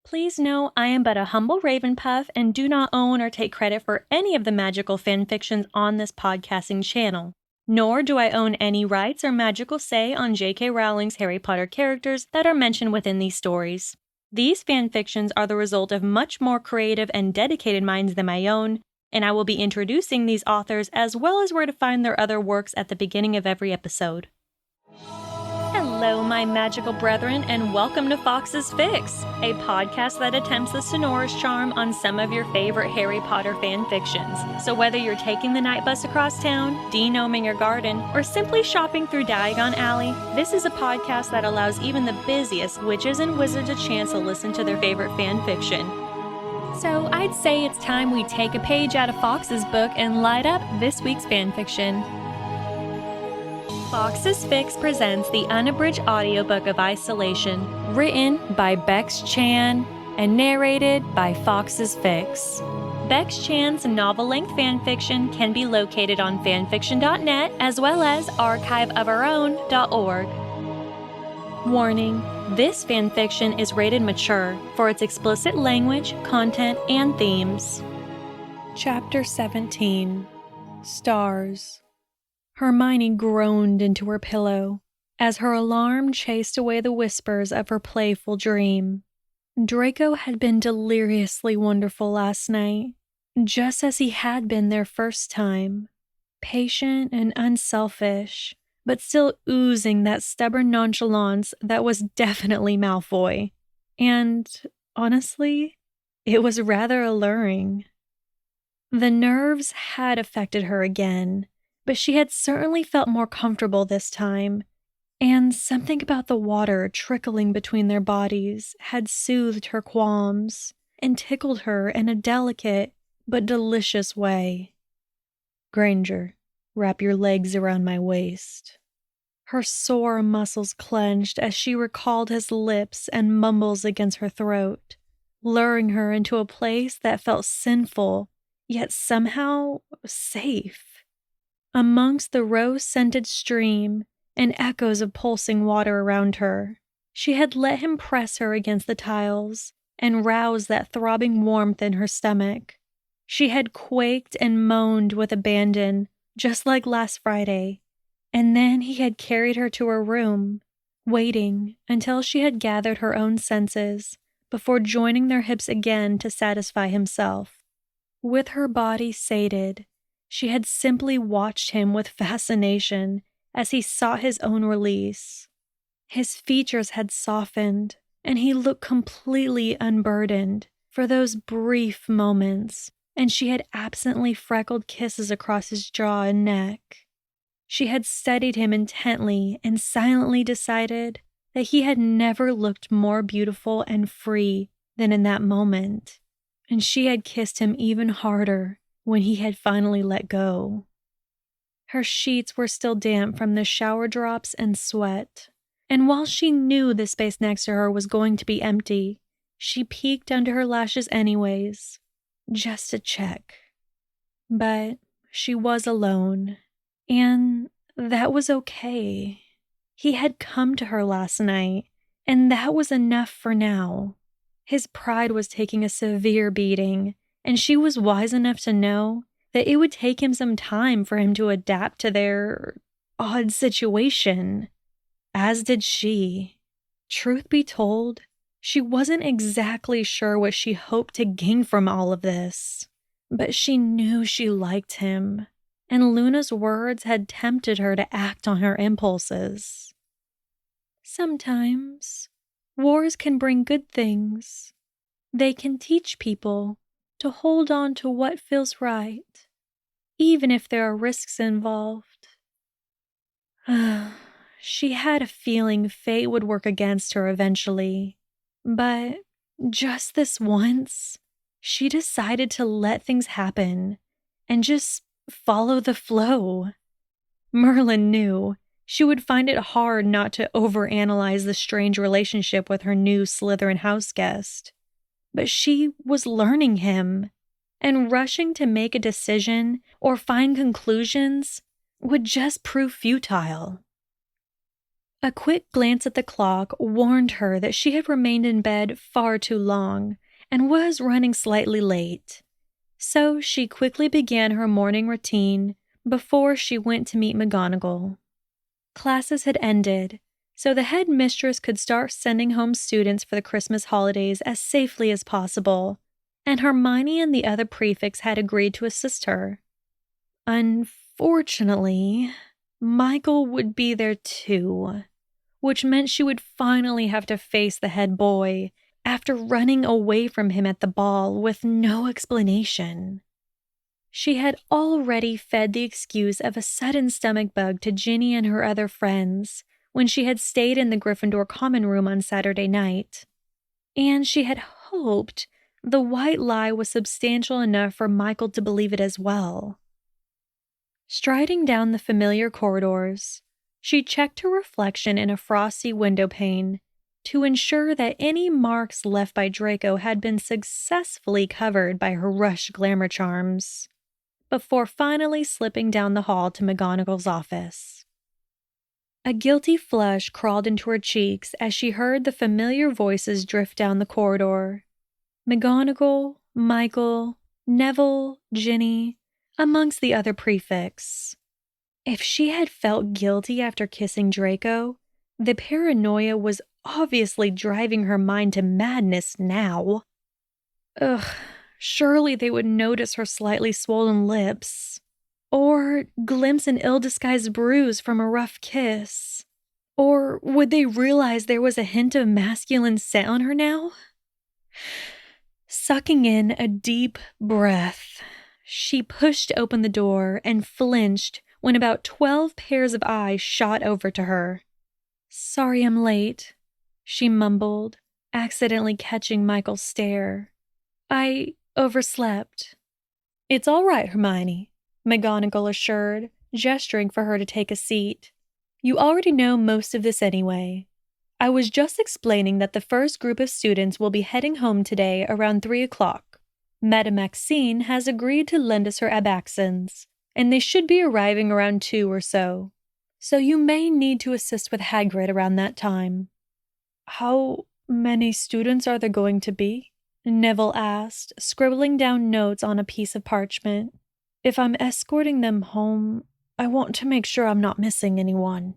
Please know I am but a humble Ravenpuff and do not own or take credit for any of the magical fanfictions on this podcasting channel. Nor do I own any rights or magical say on J.K. Rowling's Harry Potter characters that are mentioned within these stories. These fanfictions are the result of much more creative and dedicated minds than my own, and I will be introducing these authors as well as where to find their other works at the beginning of every episode. Hello, my magical brethren, and welcome to Fawkes Fics, a podcast that attempts the Sonorous Charm on some of your favorite Harry Potter fanfictions. So whether you're taking the night bus across town, de-gnoming your garden, or simply shopping through Diagon Alley, this is a podcast that allows even the busiest witches and wizards a chance to listen to their favorite fanfiction. So I'd say it's time we take a page out of Fawkes' book and light up this week's fanfiction. Fawkes Fics presents the unabridged audiobook of Isolation, written by Bex-Chan and narrated by Fawkes Fics. Bex-Chan's novel-length fanfiction can be located on fanfiction.net as well as archiveofourown.org. Warning: this fanfiction is rated mature for its explicit language, content, and themes. Chapter 17: Stars. Hermione groaned into her pillow as her alarm chased away the whispers of her playful dream. Draco had been deliriously wonderful last night, just as he had been their first time. Patient and unselfish, but still oozing that stubborn nonchalance that was definitely Malfoy. And, honestly, it was rather alluring. The nerves had affected her again, but she had certainly felt more comfortable this time, and something about the water trickling between their bodies had soothed her qualms and tickled her in a delicate but delicious way. "Granger, wrap your legs around my waist." Her sore muscles clenched as she recalled his lips and mumbles against her throat, luring her into a place that felt sinful, yet somehow safe. Amongst the rose-scented stream and echoes of pulsing water around her, she had let him press her against the tiles and rouse that throbbing warmth in her stomach. She had quaked and moaned with abandon, just like last Friday, and then he had carried her to her room, waiting until she had gathered her own senses before joining their hips again to satisfy himself. With her body sated, she had simply watched him with fascination as he sought his own release. His features had softened, and he looked completely unburdened for those brief moments, and she had absently freckled kisses across his jaw and neck. She had studied him intently and silently decided that he had never looked more beautiful and free than in that moment, and she had kissed him even harder when he had finally let go. Her sheets were still damp from the shower drops and sweat, and while she knew the space next to her was going to be empty, she peeked under her lashes anyways, just to check. But she was alone, and that was okay. He had come to her last night, and that was enough for now. His pride was taking a severe beating, and she was wise enough to know that it would take him some time for him to adapt to their odd situation. As did she. Truth be told, she wasn't exactly sure what she hoped to gain from all of this, but she knew she liked him, and Luna's words had tempted her to act on her impulses. Sometimes, wars can bring good things. They can teach people to hold on to what feels right, even if there are risks involved. She had a feeling fate would work against her eventually, but just this once, she decided to let things happen and just follow the flow. Merlin knew she would find it hard not to overanalyze the strange relationship with her new Slytherin house guest. But she was learning him, and rushing to make a decision or find conclusions would just prove futile. A quick glance at the clock warned her that she had remained in bed far too long and was running slightly late. So she quickly began her morning routine before she went to meet McGonagall. Classes had ended, so the head mistress could start sending home students for the Christmas holidays as safely as possible, and Hermione and the other prefects had agreed to assist her. Unfortunately, Michael would be there too, which meant she would finally have to face the head boy after running away from him at the ball with no explanation. She had already fed the excuse of a sudden stomach bug to Ginny and her other friends when she had stayed in the Gryffindor common room on Saturday night, and she had hoped the white lie was substantial enough for Michael to believe it as well. Striding down the familiar corridors, she checked her reflection in a frosty window pane to ensure that any marks left by Draco had been successfully covered by her rush glamour charms, before finally slipping down the hall to McGonagall's office. A guilty flush crawled into her cheeks as she heard the familiar voices drift down the corridor. McGonagall, Michael, Neville, Ginny, amongst the other prefects. If she had felt guilty after kissing Draco, the paranoia was obviously driving her mind to madness now. Ugh, surely they would notice her slightly swollen lips, or glimpse an ill-disguised bruise from a rough kiss. Or would they realize there was a hint of masculine scent on her now? Sucking in a deep breath, she pushed open the door and flinched when about 12 pairs of eyes shot over to her. "Sorry I'm late," she mumbled, accidentally catching Michael's stare. "I overslept." "It's all right, Hermione," McGonagall assured, gesturing for her to take a seat. "You already know most of this anyway. I was just explaining that the first group of students will be heading home today around 3 o'clock. Madame Maxine has agreed to lend us her abaxons, and they should be arriving around 2 or so. So you may need to assist with Hagrid around that time." "How many students are there going to be?" Neville asked, scribbling down notes on a piece of parchment. "If I'm escorting them home, I want to make sure I'm not missing anyone."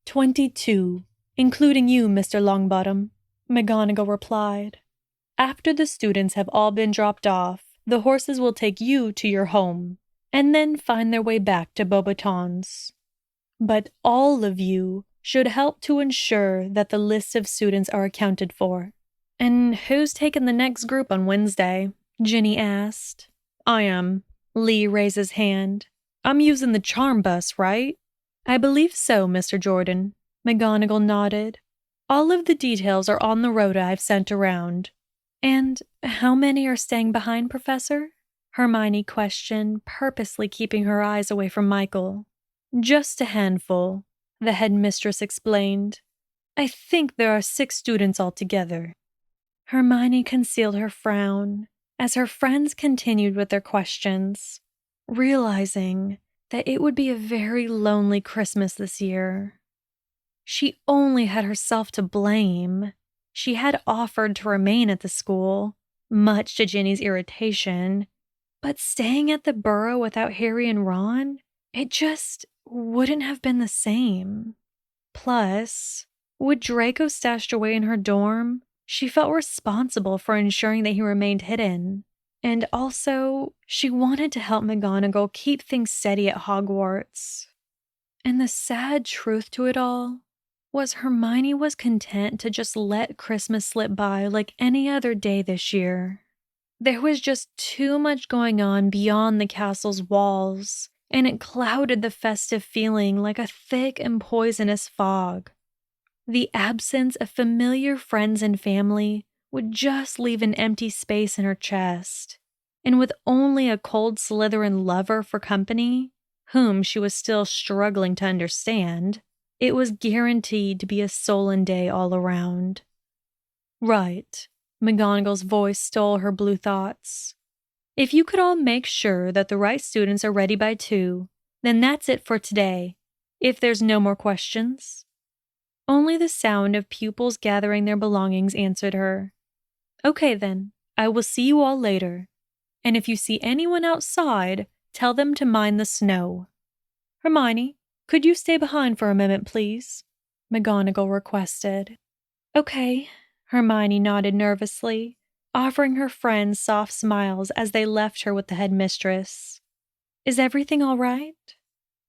22, including you, Mr. Longbottom," McGonagall replied. "After the students have all been dropped off, the horses will take you to your home, and then find their way back to Beauxbatons. But all of you should help to ensure that the list of students are accounted for." "And who's taking the next group on Wednesday?" Ginny asked. "I am." Lee raised his hand. "I'm using the charm bus, right?" "I believe so, Mr. Jordan." McGonagall nodded. "All of the details are on the rota I've sent around." "And how many are staying behind, Professor?" Hermione questioned, purposely keeping her eyes away from Michael. "Just a handful," the headmistress explained. "I think there are 6 students altogether." Hermione concealed her frown as her friends continued with their questions, realizing that it would be a very lonely Christmas this year. She only had herself to blame. She had offered to remain at the school, much to Ginny's irritation, but staying at the Burrow without Harry and Ron, it just wouldn't have been the same. Plus, with Draco stashed away in her dorm, she felt responsible for ensuring that he remained hidden. And also, she wanted to help McGonagall keep things steady at Hogwarts. And the sad truth to it all was Hermione was content to just let Christmas slip by like any other day this year. There was just too much going on beyond the castle's walls, and it clouded the festive feeling like a thick and poisonous fog. The absence of familiar friends and family would just leave an empty space in her chest, and with only a cold Slytherin lover for company, whom she was still struggling to understand, it was guaranteed to be a sullen day all around. "Right," McGonagall's voice stole her blue thoughts. "If you could all make sure that the right students are ready by 2, then that's it for today, if there's no more questions." Only the sound of pupils gathering their belongings answered her. Okay then, I will see you all later. And if you see anyone outside, tell them to mind the snow. Hermione, could you stay behind for a minute, please? McGonagall requested. Okay, Hermione nodded nervously, offering her friends soft smiles as they left her with the headmistress. Is everything all right?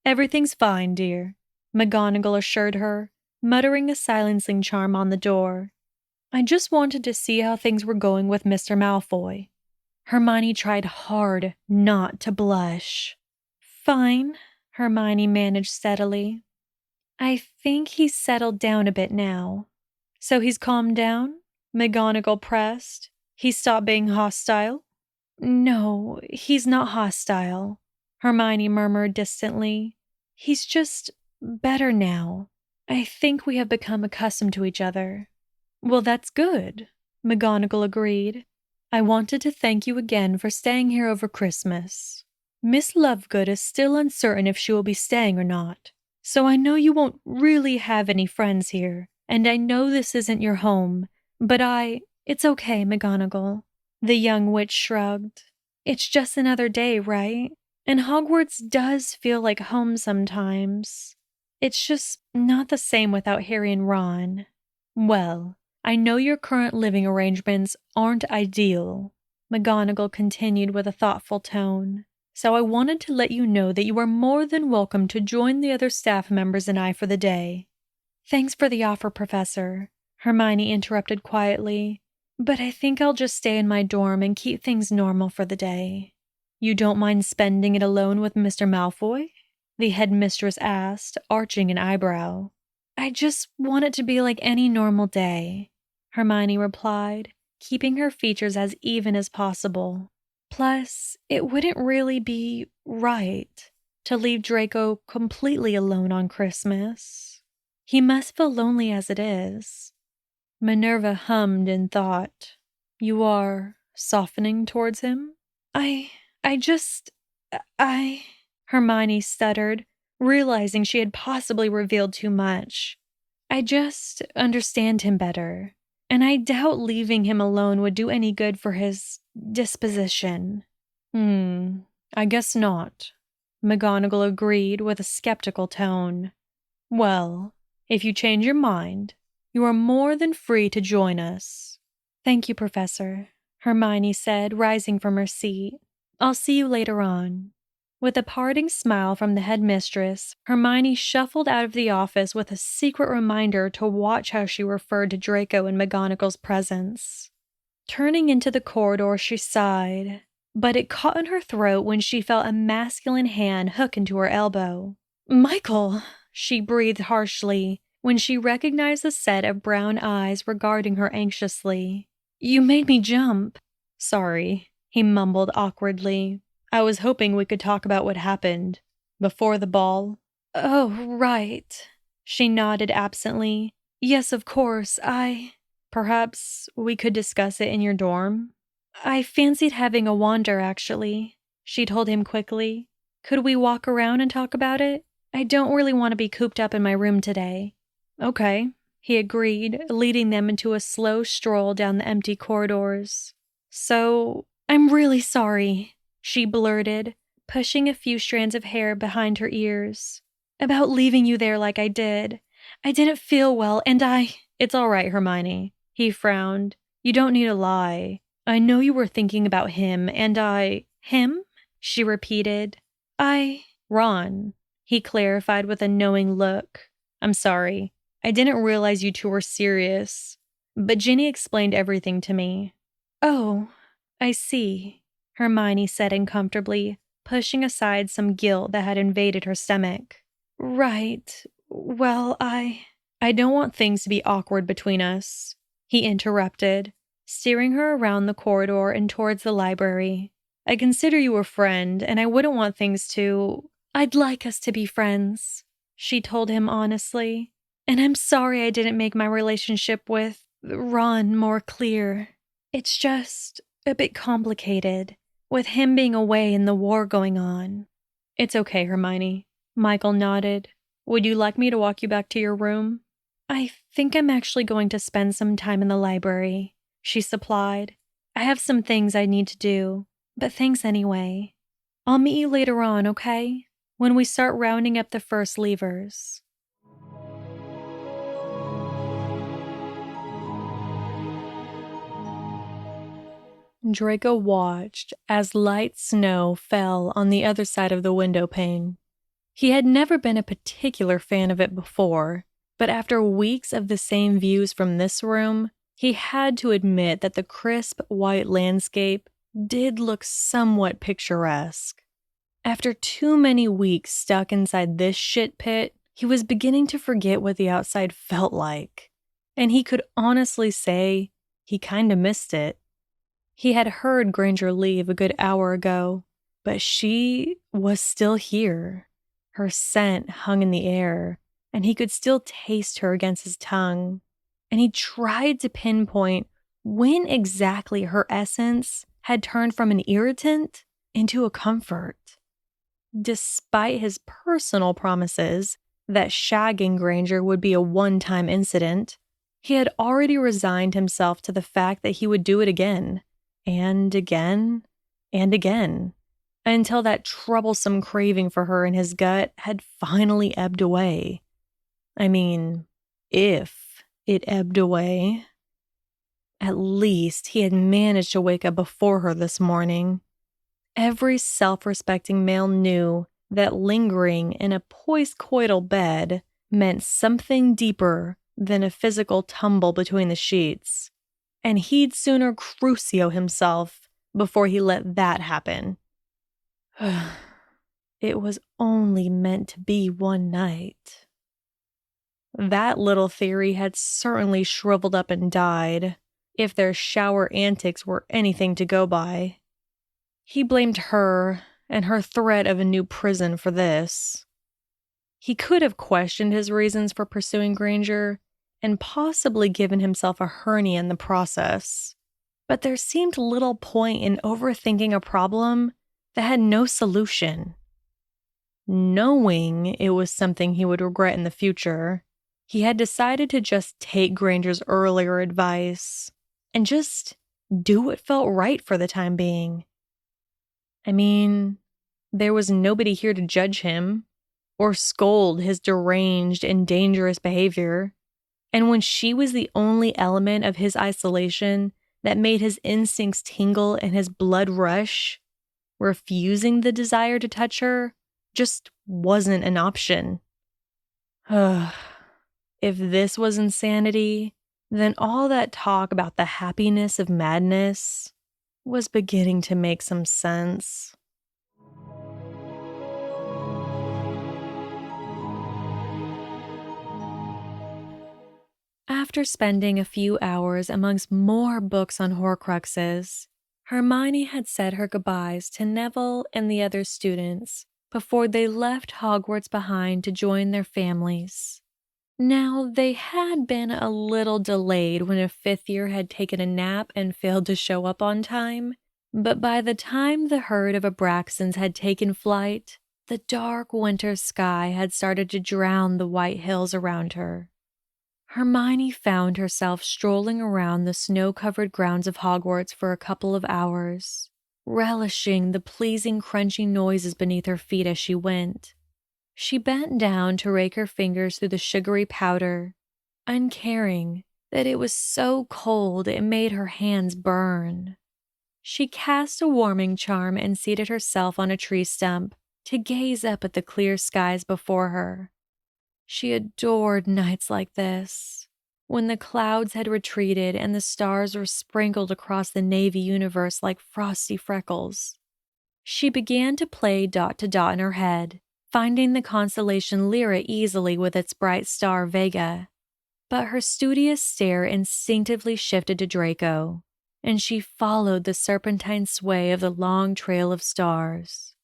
Everything's fine, dear, McGonagall assured her, muttering a silencing charm on the door. I just wanted to see how things were going with Mr. Malfoy. Hermione tried hard not to blush. Fine, Hermione managed steadily. I think he's settled down a bit now. So he's calmed down? McGonagall pressed. He stopped being hostile? No, he's not hostile, Hermione murmured distantly. He's just better now. I think we have become accustomed to each other. Well, that's good, McGonagall agreed. I wanted to thank you again for staying here over Christmas. Miss Lovegood is still uncertain if she will be staying or not, so I know you won't really have any friends here, and I know this isn't your home, but it's okay, McGonagall. The young witch shrugged. It's just another day, right? And Hogwarts does feel like home sometimes. It's just not the same without Harry and Ron. Well, I know your current living arrangements aren't ideal, McGonagall continued with a thoughtful tone, so I wanted to let you know that you are more than welcome to join the other staff members and I for the day. Thanks for the offer, Professor, Hermione interrupted quietly, but I think I'll just stay in my dorm and keep things normal for the day. You don't mind spending it alone with Mr. Malfoy? The headmistress asked, arching an eyebrow. I just want it to be like any normal day, Hermione replied, keeping her features as even as possible. Plus, it wouldn't really be right to leave Draco completely alone on Christmas. He must feel lonely as it is. Minerva hummed in thought. You are softening towards him? I Hermione stuttered, realizing she had possibly revealed too much. I just understand him better, and I doubt leaving him alone would do any good for his disposition. I guess not, McGonagall agreed with a skeptical tone. Well, if you change your mind, you are more than free to join us. Thank you, Professor, Hermione said, rising from her seat. I'll see you later on. With a parting smile from the headmistress, Hermione shuffled out of the office with a secret reminder to watch how she referred to Draco in McGonagall's presence. Turning into the corridor, she sighed, but it caught in her throat when she felt a masculine hand hook into her elbow. Michael, she breathed harshly when she recognized the set of brown eyes regarding her anxiously. You made me jump. Sorry, he mumbled awkwardly. I was hoping we could talk about what happened before the ball. Oh, right. She nodded absently. Yes, of course, Perhaps we could discuss it in your dorm? I fancied having a wander, actually, she told him quickly. Could we walk around and talk about it? I don't really want to be cooped up in my room today. Okay, he agreed, leading them into a slow stroll down the empty corridors. So, I'm really sorry, she blurted, pushing a few strands of hair behind her ears. About leaving you there like I did. I didn't feel well, and It's all right, Hermione. He frowned. You don't need to lie. I know you were thinking about him, and Him? She repeated. Ron. He clarified with a knowing look. I'm sorry. I didn't realize you two were serious. But Ginny explained everything to me. Oh, I see, Hermione said uncomfortably, pushing aside some guilt that had invaded her stomach. Right. Well, I don't want things to be awkward between us, he interrupted, steering her around the corridor and towards the library. I consider you a friend, and I wouldn't want things to... I'd like us to be friends, she told him honestly. And I'm sorry I didn't make my relationship with Ron more clear. It's just a bit complicated, with him being away and the war going on. It's okay, Hermione. Michael nodded. Would you like me to walk you back to your room? I think I'm actually going to spend some time in the library, she supplied. I have some things I need to do, but thanks anyway. I'll meet you later on, okay? When we start rounding up the first levers. Draco watched as light snow fell on the other side of the window pane. He had never been a particular fan of it before, but after weeks of the same views from this room, he had to admit that the crisp white landscape did look somewhat picturesque. After too many weeks stuck inside this shit pit, he was beginning to forget what the outside felt like. And he could honestly say he kinda missed it. He had heard Granger leave a good hour ago, but she was still here. Her scent hung in the air, and he could still taste her against his tongue. And he tried to pinpoint when exactly her essence had turned from an irritant into a comfort. Despite his personal promises that shagging Granger would be a one-time incident, he had already resigned himself to the fact that he would do it again, and again, and again, until that troublesome craving for her in his gut had finally ebbed away. I mean, if it ebbed away. At least he had managed to wake up before her this morning. Every self-respecting male knew that lingering in a post-coital bed meant something deeper than a physical tumble between the sheets, and he'd sooner crucio himself before he let that happen. It was only meant to be one night. That little theory had certainly shriveled up and died, if their shower antics were anything to go by. He blamed her and her threat of a new prison for this. He could have questioned his reasons for pursuing Granger and possibly given himself a hernia in the process, but there seemed little point in overthinking a problem that had no solution. Knowing it was something he would regret in the future, he had decided to just take Granger's earlier advice and just do what felt right for the time being. I mean, there was nobody here to judge him or scold his deranged and dangerous behavior, and when she was the only element of his isolation that made his instincts tingle and his blood rush, refusing the desire to touch her just wasn't an option. If this was insanity, then all that talk about the happiness of madness was beginning to make some sense. After spending a few hours amongst more books on Horcruxes, Hermione had said her goodbyes to Neville and the other students before they left Hogwarts behind to join their families. Now, they had been a little delayed when a fifth year had taken a nap and failed to show up on time, but by the time the herd of Abraxans had taken flight, the dark winter sky had started to drown the white hills around her. Hermione found herself strolling around the snow-covered grounds of Hogwarts for a couple of hours, relishing the pleasing crunching noises beneath her feet as she went. She bent down to rake her fingers through the sugary powder, uncaring that it was so cold it made her hands burn. She cast a warming charm and seated herself on a tree stump to gaze up at the clear skies before her. She adored nights like this, when the clouds had retreated and the stars were sprinkled across the navy universe like frosty freckles. She began to play dot to dot in her head, finding the constellation Lyra easily with its bright star Vega. But her studious stare instinctively shifted to Draco, and she followed the serpentine sway of the long trail of stars.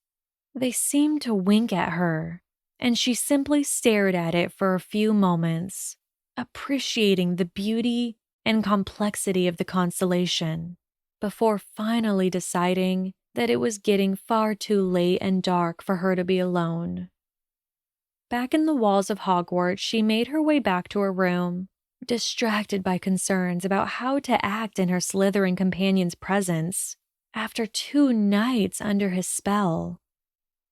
They seemed to wink at her, and she simply stared at it for a few moments, appreciating the beauty and complexity of the constellation, before finally deciding that it was getting far too late and dark for her to be alone. Back in the walls of Hogwarts, she made her way back to her room, distracted by concerns about how to act in her Slytherin companion's presence after 2 nights under his spell.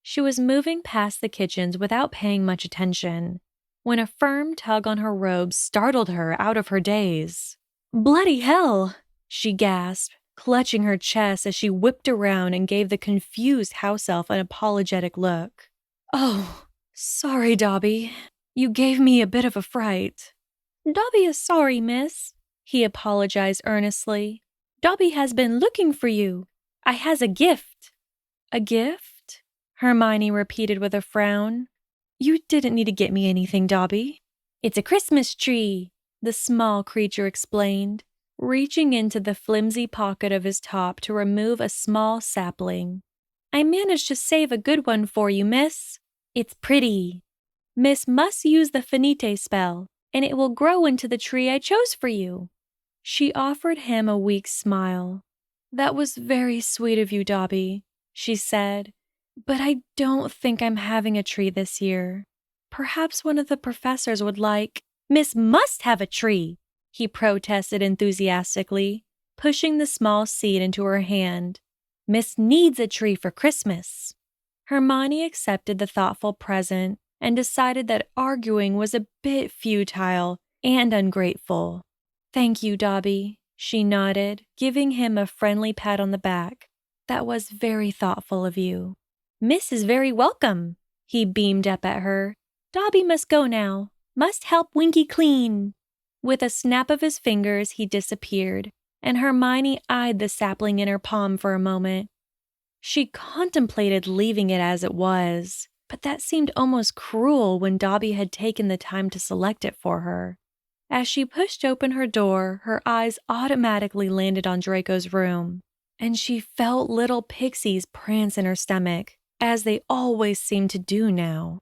She was moving past the kitchens without paying much attention when a firm tug on her robe startled her out of her daze. "Bloody hell!" she gasped, clutching her chest as she whipped around and gave the confused house elf an apologetic look. "Oh, sorry, Dobby. You gave me a bit of a fright." "Dobby is sorry, miss," he apologized earnestly. "Dobby has been looking for you. I has a gift." "A gift?" Hermione repeated with a frown. "You didn't need to get me anything, Dobby." "It's a Christmas tree," the small creature explained, reaching into the flimsy pocket of his top to remove a small sapling. "I managed to save a good one for you, miss. It's pretty. Miss must use the Finite spell, and it will grow into the tree I chose for you." She offered him a weak smile. "That was very sweet of you, Dobby," she said, "but I don't think I'm having a tree this year. Perhaps one of the professors would like—" "Miss must have a tree," he protested enthusiastically, pushing the small seed into her hand. "Miss needs a tree for Christmas." Hermione accepted the thoughtful present and decided that arguing was a bit futile and ungrateful. "Thank you, Dobby," she nodded, giving him a friendly pat on the back. "That was very thoughtful of you." "Miss is very welcome," he beamed up at her. "Dobby must go now. Must help Winky clean." With a snap of his fingers, he disappeared, and Hermione eyed the sapling in her palm for a moment. She contemplated leaving it as it was, but that seemed almost cruel when Dobby had taken the time to select it for her. As she pushed open her door, her eyes automatically landed on Draco's room, and she felt little pixies prance in her stomach, as they always seemed to do now.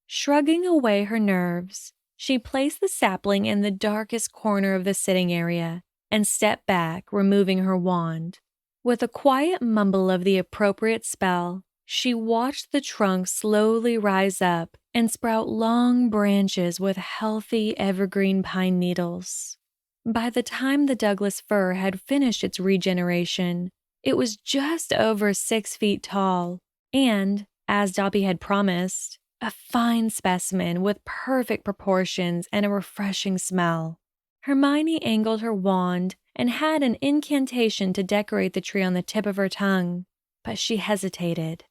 Shrugging away her nerves, she placed the sapling in the darkest corner of the sitting area and stepped back, removing her wand. With a quiet mumble of the appropriate spell, she watched the trunk slowly rise up and sprout long branches with healthy evergreen pine needles. By the time the Douglas fir had finished its regeneration, it was just over 6 feet tall and, as Dobby had promised, a fine specimen with perfect proportions and a refreshing smell. Hermione angled her wand and had an incantation to decorate the tree on the tip of her tongue, but she hesitated.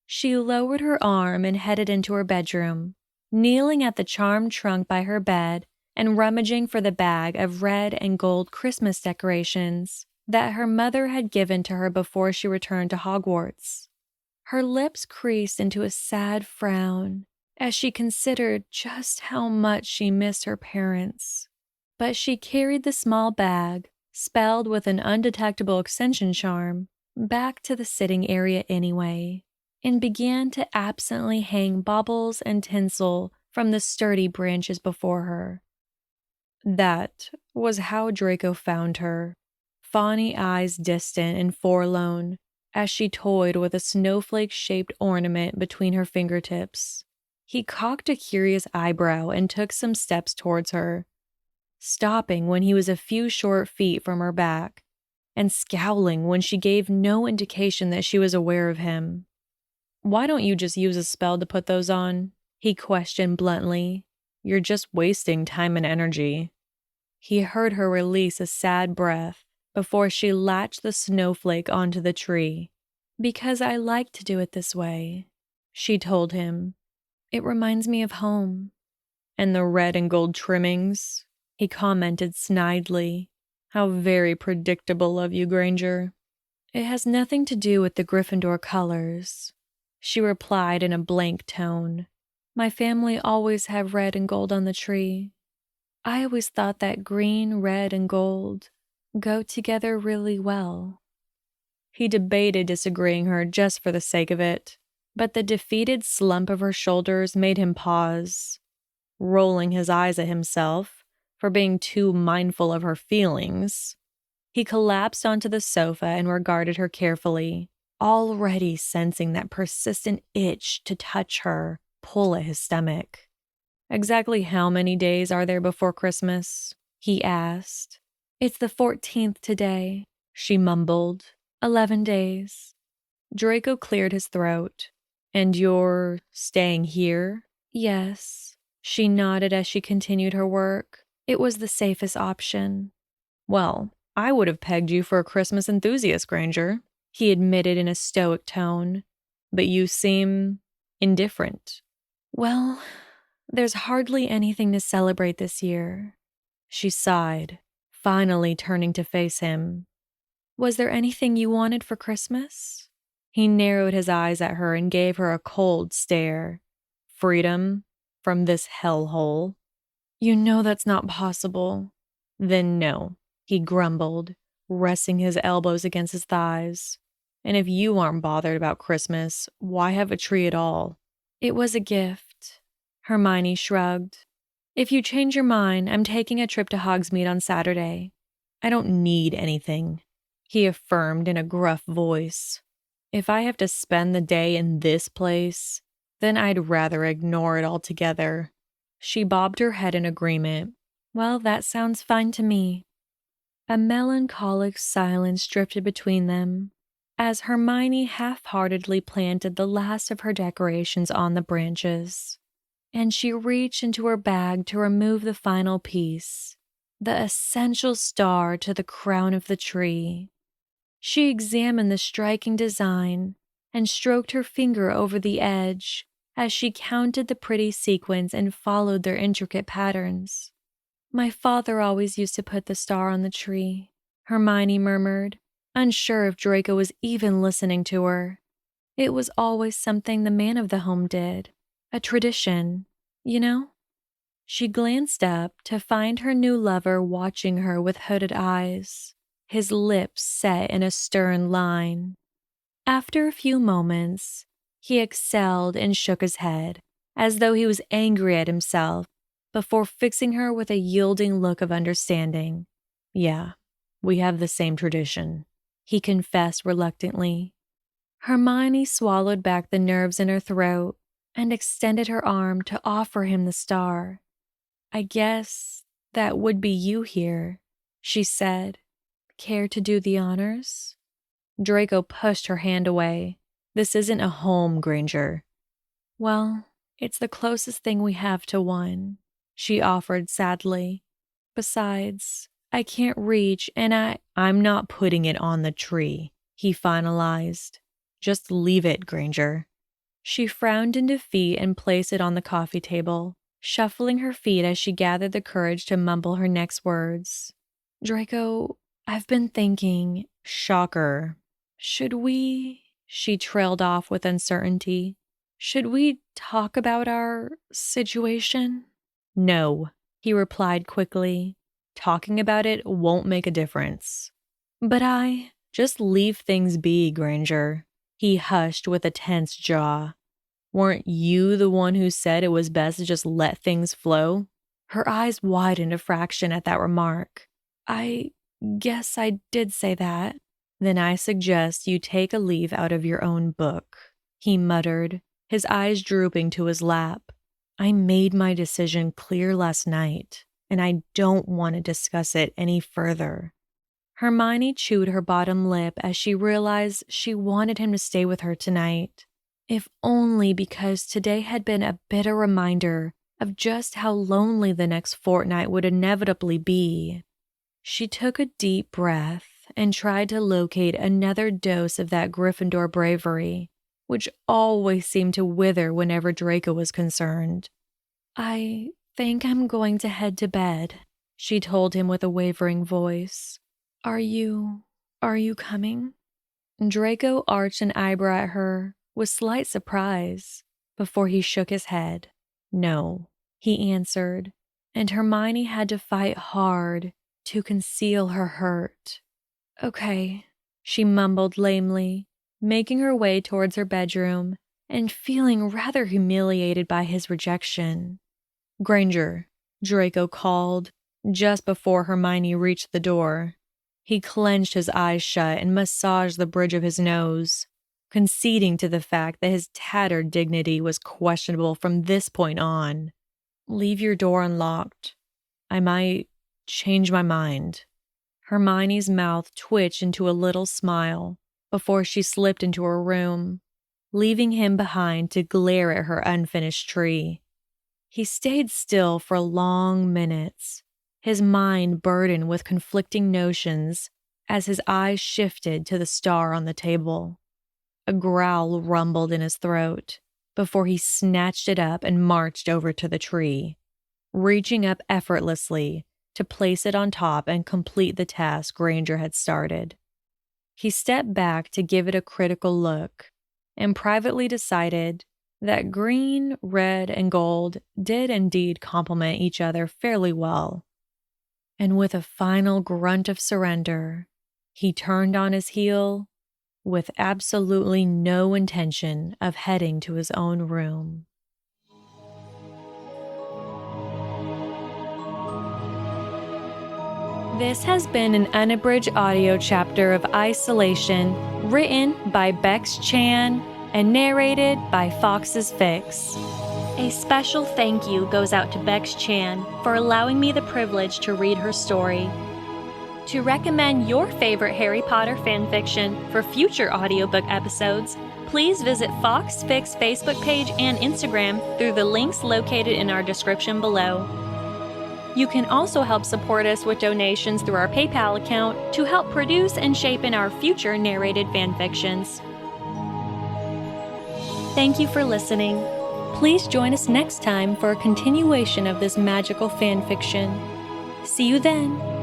She lowered her arm and headed into her bedroom, kneeling at the charmed trunk by her bed and rummaging for the bag of red and gold Christmas decorations that her mother had given to her before she returned to Hogwarts. Her lips creased into a sad frown as she considered just how much she missed her parents. But she carried the small bag, spelled with an undetectable extension charm, back to the sitting area anyway, and began to absently hang baubles and tinsel from the sturdy branches before her. That was how Draco found her, fawny eyes distant and forlorn, as she toyed with a snowflake-shaped ornament between her fingertips. He cocked a curious eyebrow and took some steps towards her, stopping when he was a few short feet from her back, and scowling when she gave no indication that she was aware of him. "Why don't you just use a spell to put those on?" he questioned bluntly. "You're just wasting time and energy." He heard her release a sad breath before she latched the snowflake onto the tree. "Because I like to do it this way," she told him. "It reminds me of home." "And the red and gold trimmings?" he commented snidely. "How very predictable of you, Granger." "It has nothing to do with the Gryffindor colors," she replied in a blank tone. "My family always have red and gold on the tree. I always thought that green, red, and gold go together really well." He debated disagreeing her just for the sake of it, but the defeated slump of her shoulders made him pause. Rolling his eyes at himself for being too mindful of her feelings, he collapsed onto the sofa and regarded her carefully, already sensing that persistent itch to touch her pull at his stomach. "Exactly how many days are there before Christmas?" he asked. "It's the 14th today," she mumbled. 11 days. Draco cleared his throat. "And you're staying here?" "Yes." She nodded as she continued her work. It was the safest option. "Well, I would have pegged you for a Christmas enthusiast, Granger," he admitted in a stoic tone. "But you seem indifferent." "Well, there's hardly anything to celebrate this year." She sighed, finally turning to face him. "Was there anything you wanted for Christmas?" He narrowed his eyes at her and gave her a cold stare. "Freedom from this hellhole." "You know that's not possible." "Then no," he grumbled, resting his elbows against his thighs. "And if you aren't bothered about Christmas, why have a tree at all?" "It was a gift." Hermione shrugged. "If you change your mind, I'm taking a trip to Hogsmeade on Saturday." "I don't need anything," he affirmed in a gruff voice. "If I have to spend the day in this place, then I'd rather ignore it altogether." She bobbed her head in agreement. "Well, that sounds fine to me." A melancholic silence drifted between them as Hermione half-heartedly planted the last of her decorations on the branches, and she reached into her bag to remove the final piece, the essential star to the crown of the tree. She examined the striking design and stroked her finger over the edge as she counted the pretty sequins and followed their intricate patterns. "My father always used to put the star on the tree," Hermione murmured, unsure if Draco was even listening to her. "It was always something the man of the home did. A tradition, you know?" She glanced up to find her new lover watching her with hooded eyes, his lips set in a stern line. After a few moments, he exhaled and shook his head, as though he was angry at himself, before fixing her with a yielding look of understanding. "Yeah, we have the same tradition," he confessed reluctantly. Hermione swallowed back the nerves in her throat and extended her arm to offer him the star. "I guess that would be you here," she said. "Care to do the honors?" Draco pushed her hand away. "This isn't a home, Granger." "Well, it's the closest thing we have to one," she offered sadly. "Besides, I can't reach and I'm not putting it on the tree," he finalized. "Just leave it, Granger." She frowned in defeat and placed it on the coffee table, shuffling her feet as she gathered the courage to mumble her next words. "Draco, I've been thinking." "Shocker." "Should we?" She trailed off with uncertainty. "Should we talk about our situation?" "No," he replied quickly. "Talking about it won't make a difference." "But Just leave things be, Granger." He hushed with a tense jaw. "Weren't you the one who said it was best to just let things flow?" Her eyes widened a fraction at that remark. "I guess I did say that." "Then I suggest you take a leaf out of your own book," he muttered, his eyes drooping to his lap. "I made my decision clear last night, and I don't want to discuss it any further." Hermione chewed her bottom lip as she realized she wanted him to stay with her tonight, if only because today had been a bitter reminder of just how lonely the next fortnight would inevitably be. She took a deep breath and tried to locate another dose of that Gryffindor bravery, which always seemed to wither whenever Draco was concerned. "I think I'm going to head to bed," she told him with a wavering voice. Are you coming?" Draco arched an eyebrow at her with slight surprise before he shook his head. "No," he answered, and Hermione had to fight hard to conceal her hurt. "Okay," she mumbled lamely, making her way towards her bedroom and feeling rather humiliated by his rejection. "Granger," Draco called just before Hermione reached the door. He clenched his eyes shut and massaged the bridge of his nose. conceding to the fact that his tattered dignity was questionable from this point on. "Leave your door unlocked. I might change my mind." Hermione's mouth twitched into a little smile before she slipped into her room, leaving him behind to glare at her unfinished tree. He stayed still for long minutes, his mind burdened with conflicting notions as his eyes shifted to the star on the table. A growl rumbled in his throat before he snatched it up and marched over to the tree, reaching up effortlessly to place it on top and complete the task Granger had started. He stepped back to give it a critical look and privately decided that green, red, and gold did indeed complement each other fairly well. And with a final grunt of surrender, he turned on his heel with absolutely no intention of heading to his own room. This has been an unabridged audio chapter of Isolation, written by Bex-Chan and narrated by Fawkes Fics. A special thank you goes out to Bex-Chan for allowing me the privilege to read her story. To recommend your favorite Harry Potter fanfiction for future audiobook episodes, please visit Fawkes Fics Facebook page and Instagram through the links located in our description below. You can also help support us with donations through our PayPal account to help produce and shape in our future narrated fanfictions. Thank you for listening. Please join us next time for a continuation of this magical fanfiction. See you then!